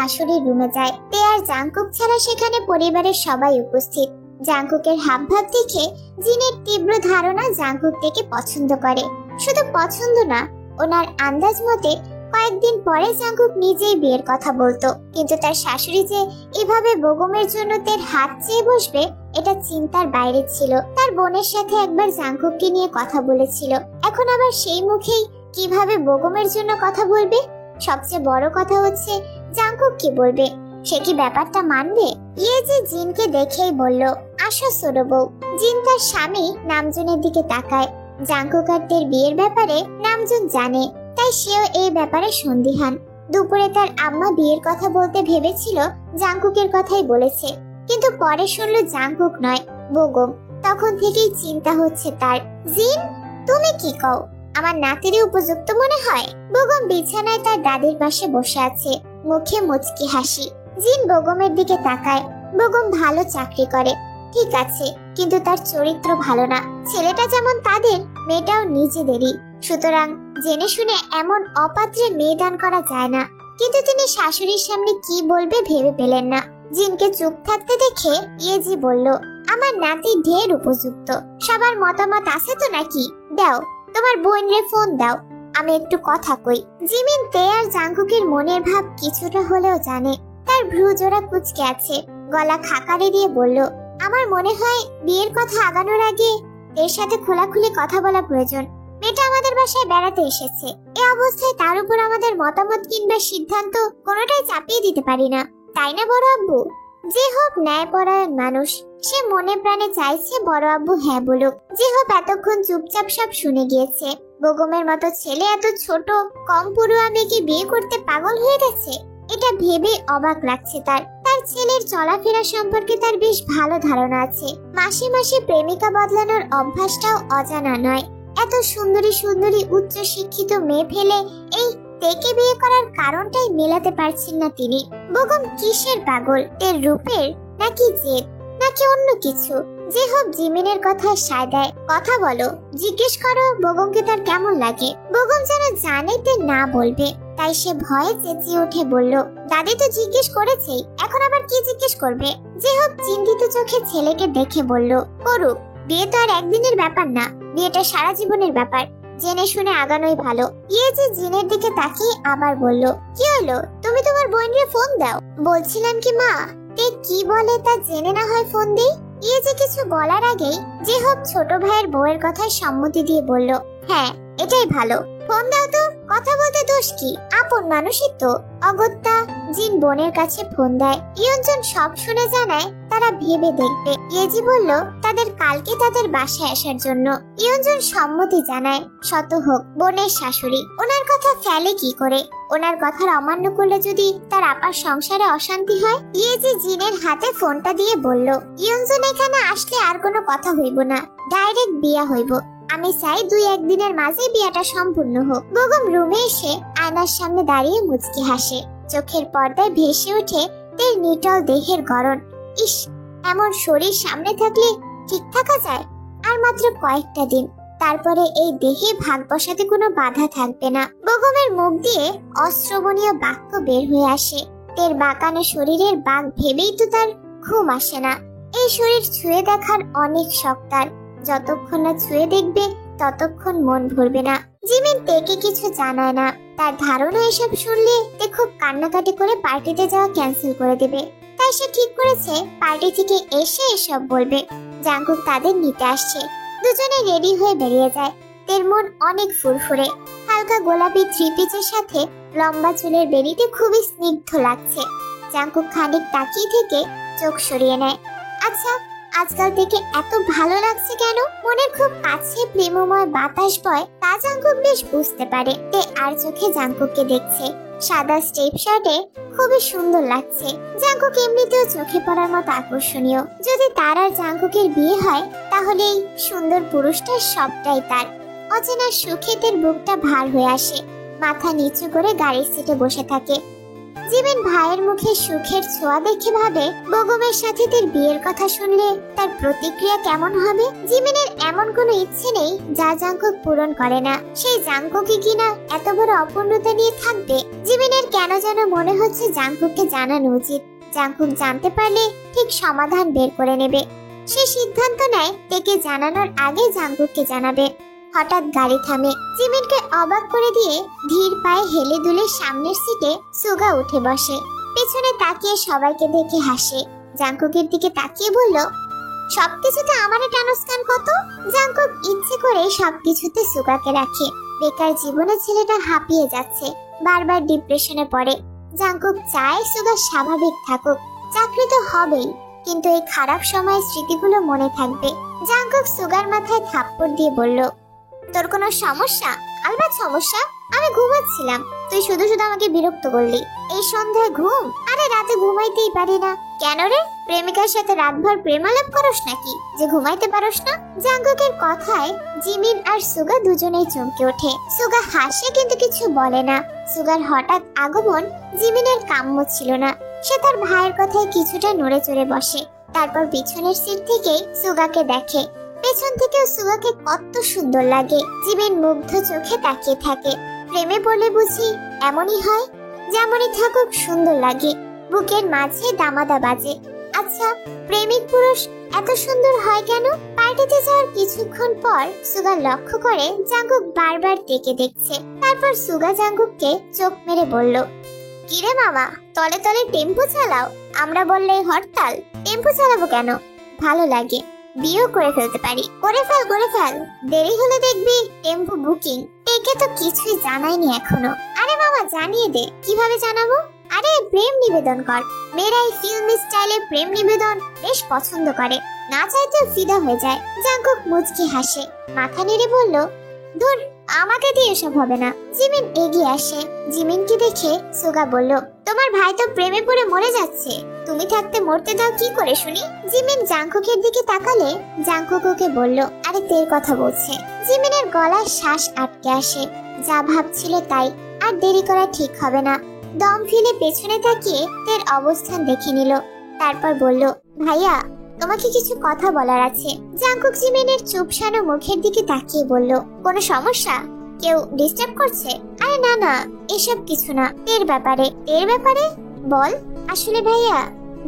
শাশুড়ির রুমে যায়। তে আর জাংকুক ছাড়া সেখানে পরিবারের সবাই উপস্থিত। জাংকুকের হাবভাব দেখে জিনের তীব্র ধারণা জাংকুক থেকে পছন্দ করে। শুধু পছন্দ না, ওনার আন্দাজ মতে কয়েকদিন পরে জাংকুক নিজেই বিয়ের কথা বলতো। কিন্তু তার শাশুড়ি যে এভাবে বেগমের জন্য তের হাত চেয়ে বসবে, এটা চিন্তার বাইরে ছিল। তার বোনের সাথে একবার জাংকুককে নিয়ে কথা বলেছিল, এখন আবার সেই মুখেই কিভাবে বেগমের জন্য কথা বলবে? সবচেয়ে বড় কথা হচ্ছে জাংকুক কি বলবে, সে কি ব্যাপারটা মানবে? যে জিনকে দেখেই বলল, আসো ছোট বউ। জিন তার স্বামী নামজনের দিকে তাকায়। জাংকুক আর তের বিয়ের ব্যাপারে নামজন জানে, তাই সেও এই ব্যাপারে সন্দিহান। দুপুরে তার আম্মা বিয়ের কথা বলতে ভেবেছিল জাংকুকের কথাই বলেছে, কিন্তু পরে শুনলো জাংকুক নয়, বেগম। তখন থেকেই চিন্তা হচ্ছে তার। জিন, তুমি কি কও? আমার নাতিরই উপযুক্ত মনে হয়? বেগম বিছানায় তার দাদির পাশে বসে আছে, মুখে মুচকি হাসি। জিন বেগমের দিকে তাকায়। বেগম ভালো চাকরি করে, ঠিক আছে, কিন্তু তার চরিত্র ভালো না। ছেলেটা যেমন তাদের, মেয়েটাও নিজেদেরই। সুতরাং জেনে শুনে এমন অপাত্রে মেয়ে দান করা যায় না। কিন্তু তিনি শাশুড়ির সামনে কি বলবে ভেবে পেলেন না। জিনকে চুপ থাকতে দেখে ইয়েজি বলল, আমার নাতি ঢের উপযুক্ত। সবার মতামত আছে তো নাকি? দাও, তোমার বোনরে ফোন দাও, আমি একটু কথা কই। জিমিন তে আর জাংকুকের মনের ভাব কিছুটা হলেও জানে। তার ভ্রু জোড়া কুঁচকে আছে, গলা খাকারে দিয়ে বলল, আমার মনে হয় বিয়ের কথা আগানোর আগে এর সাথে খোলাখুলি কথা বলা প্রয়োজন। মেয়েটা আমাদের বাসায় বেড়াতে এসেছে, এ অবস্থায় তার উপর আমাদের মতামত কিংবা সিদ্ধান্ত কোনোটাই চাপিয়ে দিতে পারি না, তাই না বড় আব্বু? যে হোক ন্যায়পরায়ণ মানুষ, সে মনে প্রাণে চাইছে বড় আব্বু হ্যাঁ বলুক। যে হোক এতক্ষণ চুপচাপ সব শুনে গিয়েছে। বেগমের মতো ছেলে এত ছোট কম পড়ুয়া মেয়েকে বিয়ে করতে পাগল হয়ে গেছে, এটা ভেবে অবাক লাগছে তার। তার ছেলের চলাফেরা সম্পর্কে তার বেশ ভালো ধারণা আছে। মাসে মাসে প্রেমিকা বদলানোর অভ্যাসটাও অজানা নয়। এত সুন্দরী সুন্দরী উচ্চ শিক্ষিত মেয়ে ফেলে এই তেকে বিয়ে করার কারণটাই মেলাতে পারছেন না তিনি। বেগম কিসের পাগল? এর রূপের, নাকি জেদ, নাকি অন্য কিছু? যে হোক জিমিনের কথা সায় দেয়। কথা বলো, জিজ্ঞেস করো বেগমকে তার কেমন লাগে। বেগম যেন জানে তে না বলবে, তাই সে ভয়ে চেঁচিয়ে উঠে বলল, দাদি তো জিজ্ঞেস করেছেই, এখন আবার কি জিজ্ঞেস করবে? যে হোক চিন্তিত চোখে ছেলেকে দেখে বলল, করুক, বিয়ে তো আর একদিনের ব্যাপার না, বিয়েটা সারা জীবনের ব্যাপার, জেনে শুনে আগানোই ভালো। যে জিনের দিকে তাকিয়ে আবার বলল, কি হলো? তুমি তোমার বোনকে ফোন দাও। বলছিলাম কি মা, তে কি বলে তা জেনে না হয় ফোন দেই। যে কিছু বলার আগেই যে হোক ছোট ভাইয়ের বউয়ের কথায় সম্মতি দিয়ে বলল, হ্যাঁ এটাই ভালো, ফোন দাও তো। কথা বলতে দোষ কি, আপন মানুষই তো। অগত্যা জিন বোনের কাছে ফোন দেয়। ইয়ঞ্জন সব শুনে জানায় তারা ভেবে দেখবে। ইয়েজি বলল তাদের কালকে তাদের বাসায় আসার জন্য। ইয়ঞ্জন সম্মতি জানায়। শত হোক বোনের শাশুড়ি, ওনার কথা ফেলে কি করে? ওনার কথার অমান্য করলে যদি তার আপার সংসারে অশান্তি হয়। ইয়েজি জিনের হাতে ফোনটা দিয়ে বলল, ইয়ঞ্জন এখানে আসলে আর কোনো কথা হইব না, ডাইরেক্ট বিয়া হইব। আমি চাই 2-1 দিনের মাঝে বিয়াটা সম্পূর্ণ হোক। বেগম রুমে এসে আয়নার সামনে দাঁড়িয়ে মুচকি হাসে। চোখের পর্দায় ভেসে ওঠে তের নিটল দেহের গড়ন। ইস, এমন শরীর সামনে থাকলে ঠিক থাকা যায়? আর মাত্র কয়েকটা দিন, তারপরে এই দেহে ভাগ বসাতে কোনো বাধা থাকবে না। বেগমের মুখ দিয়ে অশ্রবণীয় বাক্য বের হয়ে আসে। তের বাঁকানো শরীরের বাঁক ভেবেই তো তার ঘুম আসে না। এই শরীর ছুঁয়ে দেখার অনেক শখ তার, যতক্ষণ না ছুঁয়ে দেখবে ততক্ষণ মন ভরবে না। জিমিন তেকে কিছু জানায় না, তার ধারণা এসব শুনলে তে খুব কান্নাকাটি করে পার্টিতে যাওয়া ক্যান্সেল করে দেবে। তাই সে ঠিক করেছে পার্টি থেকে এসে এসব বলবে। জাংকুক তাদের নিতে আসছে। দুজনে রেডি হয়ে বেরিয়ে যায়। তের মন অনেক ফুরফুরে। হালকা গোলাপি 3 পিসের সাথে লম্বা চুলের বেরিতে খুবই স্নিগ্ধ লাগছে। জাংকুক খানিক তাকিয়ে থেকে চোখ সরিয়ে নেয়। আচ্ছা, আজকাল থেকে এত ভালো লাগছে কেন? মনের খুব কাছে প্রেমময় বাতাস বয়, তা জাংকুক বেশ বুঝতে পারে। তে আর চোখে জাংকুককে দেখছে। সাদা স্টেপ শার্টে খুবই সুন্দর লাগছে। জাংকুক এমনিতেও চোখে পড়ার মতো আকর্ষণীয়। যদি তার আর জাংকুকের বিয়ে হয়, তাহলে এই সুন্দর পুরুষটার সবটাই তার। অচেনা সুখে তের বুকটা ভার হয়ে আসে। মাথা নিচু করে গাড়ির সিটে বসে থাকে। জিমিন ভাইয়ের মুখে সুখের ছোঁয়া দেখে ভাবে বেগমের সাথে তার বিয়ের কথা শুনলে তার প্রতিক্রিয়া কেমন হবে। জিমিনের এমন কোনো ইচ্ছে নেই যা জাংকুক পূরণ করে না। সেই জাংকুকই কিনা এত বড় অপূর্ণতা নিয়ে থাকবে। জিমিনের কেন যেন মনে হচ্ছে জাংকুককে জানানো উচিত। জাংকুক জানতে পারলে ঠিক সমাধান বের করে নেবে। সে সিদ্ধান্ত নেয় তেকে জানানোর আগে জাংকুককে জানাবে। হঠাৎ গাড়ি থামে। জিমিনকে অবাক করে দিয়ে ধীর পায়ে হেলে দুলে সামনের সিটে সুগা উঠে বসে। পেছনে তাকিয়ে সবাইকে দেখে হাসে। জাংকুকের দিকে তাকিয়ে বলল, সবকিছুতে আমারে টানস্কান কত। জাংকুক ইচ্ছে করে সবকিছুতে সুগাকে রাখে। বেকার জীবনে ছেলেটা হাঁপিয়ে যাচ্ছে, বারবার ডিপ্রেশনে পড়ে। জাংকুক চায় সুগা স্বাভাবিক থাকুক। চাকরি তো হবেই, কিন্তু এই খারাপ সময়ের স্মৃতিগুলো মনে থাকবে। জাংকুক সুগার মাথায় থাপ্পড় দিয়ে বলল, তোর কোনো সমস্যা? আলবাত সমস্যা। আমি ঘুমাচ্ছিলাম, তুই শুধু শুধু আমাকে বিরক্ত করলি। এই সন্ধ্যায় ঘুম? আরে রাতে ঘুমাইতেই পারি না। কেন রে, প্রেমিকার সাথে রাতভর প্রেমালাপ করস নাকি যে ঘুমাইতে পারস না? জাংকুকের কথায় জিমিন আর সুগা দুজনেই চমকে ওঠে। সুগা হাসে কিন্তু কিছু বলে না। সুগার হঠাৎ আগমন জিমিনের কাম্য ছিল না। সে তার ভাইয়ের কথায় কিছুটা নড়ে চড়ে বসে। তারপর পিছনের সিট থেকে সুগাকে দেখে। পেছন থেকেও সুগাকে কত সুন্দর লাগে। জিমিন মুগ্ধ চোখে তাকিয়ে থাকে। প্রেমে বলে বুঝি এমনই হয়, যেমনই থাকুক সুন্দর লাগে। বুকের মাঝে দামাদা বাজে। আচ্ছা, প্রেমিক পুরুষ এত সুন্দর হয় কেন? পার্টিতে যাওয়ার কিছুক্ষণ পর সুগা লক্ষ্য করে জাংকুক বারবার তেকে দেখছে। তারপর সুগা জাংকুককে চোখ মেরে বলল, কিরে মামা, তলে তলে টেম্পো চালাও? আমরা বললে হরতাল। টেম্পো চালাবো কেন? ভালো লাগে, বিয়েও করে ফেলতে পারি। করে ফেল, করে ফেল। দেরি হলে দেখবি টেম্পো বুকিং। একে তো কিছুই জানাইনি এখনো। আরে মামা জানিয়ে দে। কিভাবে জানাবো? আরে প্রেম নিবেদন কর। মেয়েরা এই ফিল্ম স্টাইলে প্রেম নিবেদন বেশ পছন্দ করে, না চাইতেও ফিদা হয়ে যায়। জাংকুক মুচকি হাসে, মাথা নেড়ে বলল, ধুর, আমাকে দিয়ে এসব হবে না। জিমিন এগিয়ে আসে। জিমিনকে দেখে সুগা বলল, তোমার ভাই তো প্রেমে পড়ে মরে যাচ্ছে, তুমি থাকতে মরতে দাও কি করে শুনি? জিমিন জাংকুকের দিকে তাকালে জাংকুক ওকে বলল, আরে তের কথা বলছে। জিমিনের গলায় শ্বাস আটকে আসে। যা ভাবছিল তাই। আর দেরি করা ঠিক হবে না। দম ফেলে পেছনে তাকিয়ে তের অবস্থান দেখে নিল। তারপর বলল, ভাইয়া, তোমাকে কিছু কথা বলার আছে। জাংকুক জিমিনের চুপসানো মুখের দিকে তাকিয়ে বলল, কোনো সমস্যা? কেউ ডিস্টার্ব করছে? আরে না না, এসব কিছু না। তের ব্যাপারে। তের ব্যাপারে? বল। আসলে ভাইয়া,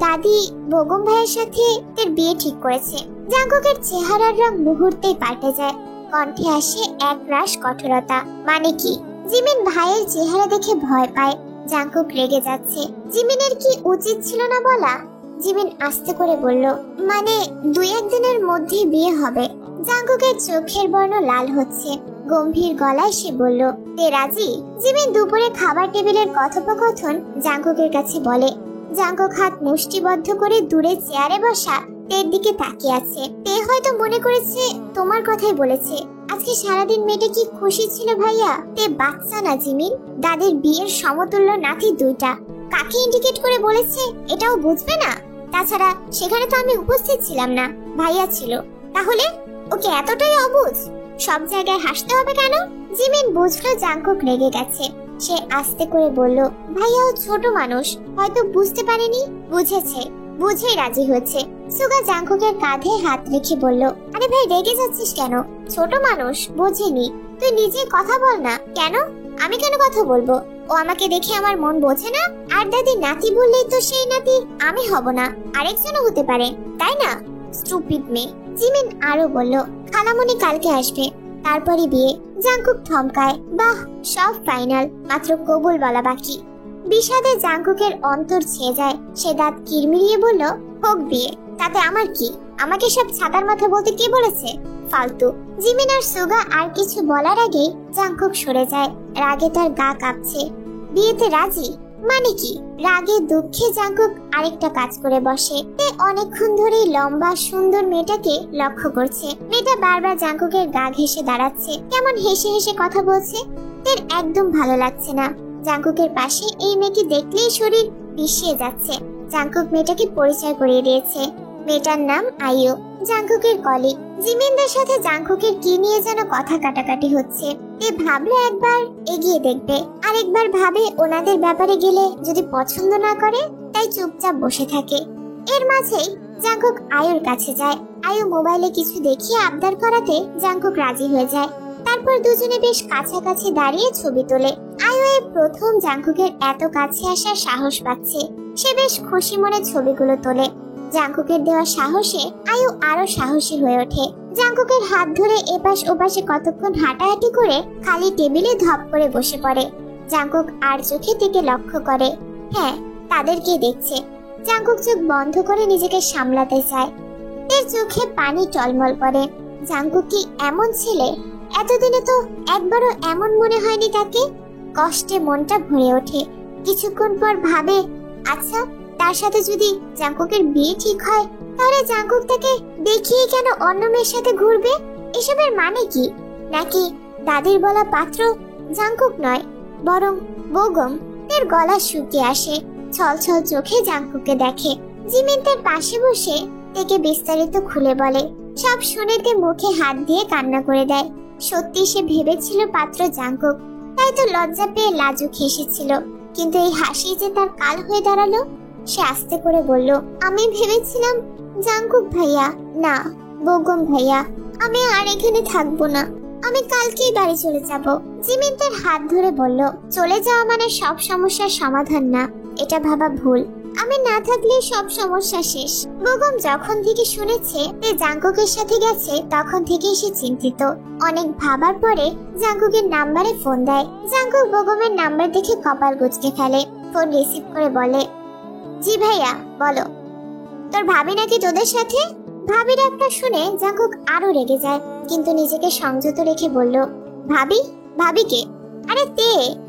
দাদি বেগম ভাইয়ের সাথে তের বিয়ে ঠিক করেছে। জাংকুকের চেহারার রং মুহূর্তেই পাল্টে যায়। কণ্ঠে আসে এক রাশ কঠোরতা। মানে কি? জিমিন ভাইয়ের চেহারা দেখে ভয় পায়। জাংকুক রেগে যাচ্ছে। জিমিনের কি উচিত ছিল না বলা? জিমিন আস্তে করে বলল, মানে 2-1 দিনের মধ্যেই বিয়ে হবে। জাংকুকের চোখের বর্ণ লাল হচ্ছে। গম্ভীর গলায় সে বলল, তে রাজি? জিমিন দুপুরে খাবার টেবিলের কথোপকথন জাংকুকের কাছে বলে। জাংকুক হাত মুষ্টিবদ্ধ করে দূরে চেয়ারে বসা তের দিকে তাকিয়ে আছে। তে হয়তো মনে করেছে তোমার কথাই বলেছে। আজকে সারাদিন মেয়েটা কি খুশি ছিল ভাইয়া। তে বাচ্চা না জিমিন, দাদির বিয়ের সমতুল্য নাতি 2টা। কাকে ইন্ডিকেট করে বলেছে এটাও বুঝবে না? তাছাড়া সেখানে তো আমি উপস্থিত ছিলাম না, ভাইয়া ছিল। তাহলে ওকে এতটাই অবুঝ? সব জায়গায় হাসতে হবে কেন? জিমিন বুঝলো জাংকুক রেগে গেছে। সে আস্তে করে বলল, ভাইয়াও ছোট মানুষ, হয়তো বুঝতে পারেনি। বুঝেছে, বুঝেই রাজি হয়েছে। সুগা জাংকুকের কাঁধে হাত রেখে বলল, আরে ভাই রেগে যাচ্ছিস কেন? ছোট মানুষ, বোঝেনি। তুই নিজে কথা বল না। কেন? আমি কেন কথা বলবো? ও আমাকে দেখে আমার মন বোঝে না? আর দাদি নাতি বললেই তো সেই নাতি আমি হব না, আরেকজনও হতে পারে, তাই না? স্টুপিড মেয়ে। জিমিন আরো বলল, খালামণি কালকে আসবে, তারপরই বিয়ে। জাংকুক থমকায়। বাহ, সব ফাইনাল, মাত্র কবুল বলা বাকি। বিষাদে জাংকুকের অন্তর ছেয়ে যায়। সে দাঁত কিরমিরিয়ে বলল, হোক বিয়ে, তাতে আমার কি? আমাকে সব ছাতার মাথা বলতে কে বলেছে? ফালতু। জিমিন আর সুগা আর কিছু বলার আগেই জাংকুক সরে যায়। রাগে তার গা কাঁপছে। বিয়েতে রাজি মানে কি? রাগে দুঃখে জাংকুক আরেকটা কাজ করে বসে। তে অনেকক্ষণ ধরেই লম্বা সুন্দর মেয়েটাকে লক্ষ্য করছে। মেয়েটা বারবার জাংকুকের গা ঘেঁষে দাঁড়াচ্ছে, কেমন হেসে হেসে কথা বলছে। তের একদম ভালো লাগছে না। জাংকুকের পাশে এই মেয়েকে দেখলেই শরীর পিছিয়ে যাচ্ছে। জাংকুক মেয়েটাকে পরিচয় করিয়ে দিয়েছে। মেয়েটার নাম আইয়ু, জাংকুকের কলিগ। জিমিনদের সাথে জাংকুকের কি নিয়ে যেন কথা কাটাকাটি হচ্ছে। তে ভাবলো একবার এগিয়ে দেখবে, আর একবার ভাবে ওনাদের ব্যাপারে গেলে যদি পছন্দ না করে, তাই চুপচাপ বসে থাকে। এর মাঝেই জাংকুক আয়ুর কাছে যায়। আয়ু মোবাইলে কিছু দেখিয়ে আবদার করাতে জাংকুক রাজি হয়ে যায়। তারপর দুজনে বেশ কাছাকাছি দাঁড়িয়ে ছবি তোলে। আয়ু এই প্রথম জাংকুকের এত কাছে আসার সাহস পাচ্ছে। সে বেশ খুশি মনে ছবিগুলো তোলে। জাংকুকের দেওয়া সাহসে আয়ু আরো সাহসী হয়ে ওঠে। জাংকুকের হাত ধরে এপাশ ওপাশে কতক্ষণ হাঁটাহাঁটি করে খালি টেবিলে ধপ করে বসে পড়ে। জাংকুক আর চোখে থেকে লক্ষ্য করে, হ্যাঁ, তাদেরকে দেখছে। জাংকুক চোখ বন্ধ করে নিজেকে সামলাতে চায়। এর চোখে পানি টলমল করে। জাংকুক কি এমন ছেলে? এতদিনে তো একবারও এমন মনে হয়নি তাকে। কষ্টে মনটা ভরে ওঠে। কিছুক্ষণ পর ভাবে, আচ্ছা, তার সাথে যদি জাংকুকের বিয়ে ঠিক হয়, তাহলে জাংকুক তাকে দেখিয়ে কেন অন্য মেয়ের সাথে ঘুরবে? এসবের মানে কি? নাকি দাদির বলা পাত্র জাংকুক নয়, বরং বোগম? এর গলা শুকিয়ে আসে। ছলছল চোখে জাংকুককে দেখে। জিমিন তার পাশে বসে তাকে বিস্তারিত খুলে বলে। সব শুনেতে মুখে হাত দিয়ে কান্না করে দেয়। সত্যি সে ভেবেছিল পাত্র জাংকুক, তাই তো লজ্জা পেয়ে লাজুক হেসেছিল। কিন্তু এই হাসি যে তার কাল হয়ে দাঁড়ালো। সে আস্তে করে বলল, আমি ভেবেছিলাম জাংকুক ভাইয়া, না, বোগম ভাইয়া। আমি আর এখানে থাকবো না, আমি কালকেই বাড়ি চলে যাব। জিমিন তার হাত ধরে বলল, চলে যাওয়া মানে সব সমস্যার সমাধান না, এটা ভাবা ভুল। আমি না থাকলে সব সমস্যা শেষ। বোগম যখন থেকে শুনেছে যে জাংকুকের সাথে গেছে, তখন থেকেই সে চিন্তিত। অনেক ভাবার পরে জাংকুকের নাম্বারে ফোন দেয়। জাংকুক বোগমের নাম্বার দেখে কপাল কুঁচকে ফেলে। ফোন রিসিভ করে বলে, জি ভাইয়া, বলো। তোর ভাবি নাকি তোদের সাথে? ভাবির একটা শুনে জাংকুক আরো রেগে যায়, কিন্তু নিজেকে সংযত রেখে বলল, ভাবি? ভাবিকে? আরে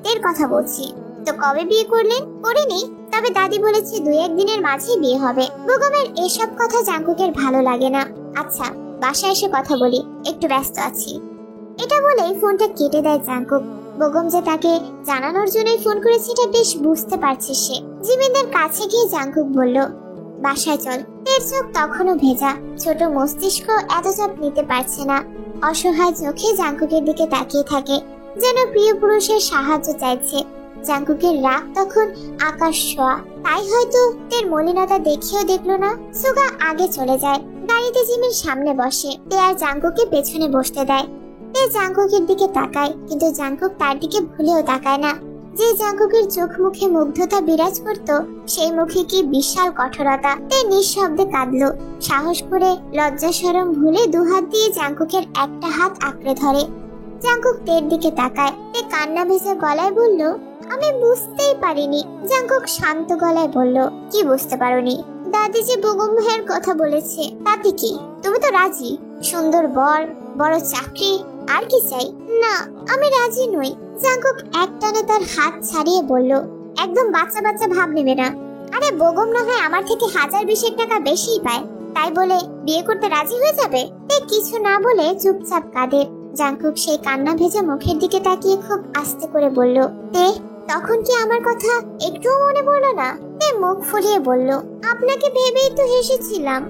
তের কথা বলছি। তো কবে বিয়ে করলেন? করিনি, তবে দাদি বলেছে 2-1 দিনের মাঝেই বিয়ে হবে। বোগমের এসব কথা জাংকুকের ভালো লাগে না। আচ্ছা, বাসায় এসে কথা বলি, একটু ব্যস্ত আছি। এটা বলেই ফোনটা কেটে দেয় জাংকুক। বোগম যে তাকে জানানোর জন্যই ফোন করেছে এটা বেশ বুঝতে পারছে সে। জিমিনদের কাছে গিয়ে জাংকুক বলল, বাসায় চল। এর চোখ তখনও ভেজা, ছোট মস্তিষ্ক এত চাপ নিতে পারছে না। অসহায় চোখে জাংকুকের দিকে তাকিয়ে থাকে, যেন প্রিয় পুরুষের সাহায্য চাইছে। জাংকুকের রাগ তখন আকাশ ছোঁয়া, তাই হয়তো তের মলিনতা দেখেও দেখলো না। সুগা আগে চলে যায়। গাড়িতে জিমির সামনে বসে। তে আর জাংকুককে পেছনে বসতে দেয়। তে জাংকুকের দিকে তাকায়, কিন্তু জাংকুক তার দিকে ভুলেও তাকায় না। যে জাংকুকের চোখ মুখে মুগ্ধতা বিরাজ করত, সেই মুখে কি বিশাল কঠোরতা। তে নিঃশব্দে কাঁদলো। সাহস করে লজ্জা শরম ভুলে দুহাত দিয়ে জাংকুকের একটা হাত আঁকড়ে ধরে। জাংকুক তের দিকে তাকায়। তে কান্না ভেজা গলায় বলল, আমি বুঝতেই পারিনি। জাংকুক শান্ত গলায় বলল, কি বুঝতে পারোনি? দাদি যে বোগম ভাইয়ের কথা বলেছে, তাতে কি? তুমি তো রাজি। সুন্দর বর, বড় চাকরি, আর কি চাই? না, আমি রাজি নই। জাংকুক একটানে তার হাত ছাড়িয়ে বলল, একদম বাচ্চা বাচ্চা ভাব নেবে না। আরে বোগম না হয় আমার থেকে 1000-20 টাকা বেশিই পায়, তাই বলে বিয়ে করতে রাজি হয়ে যাবে? তে কিছু না বলে চুপচাপ কাঁদে। জাংকুক সেই কান্না ভেজা মুখের দিকে তাকিয়ে খুব আস্তে করে বলল, তে তখন কি আমার কথা একটুও মনে পড়লো না? তে মুখ ফুলিয়ে বলল, আপনাকে ভেবেই তো হেসেছিলাম।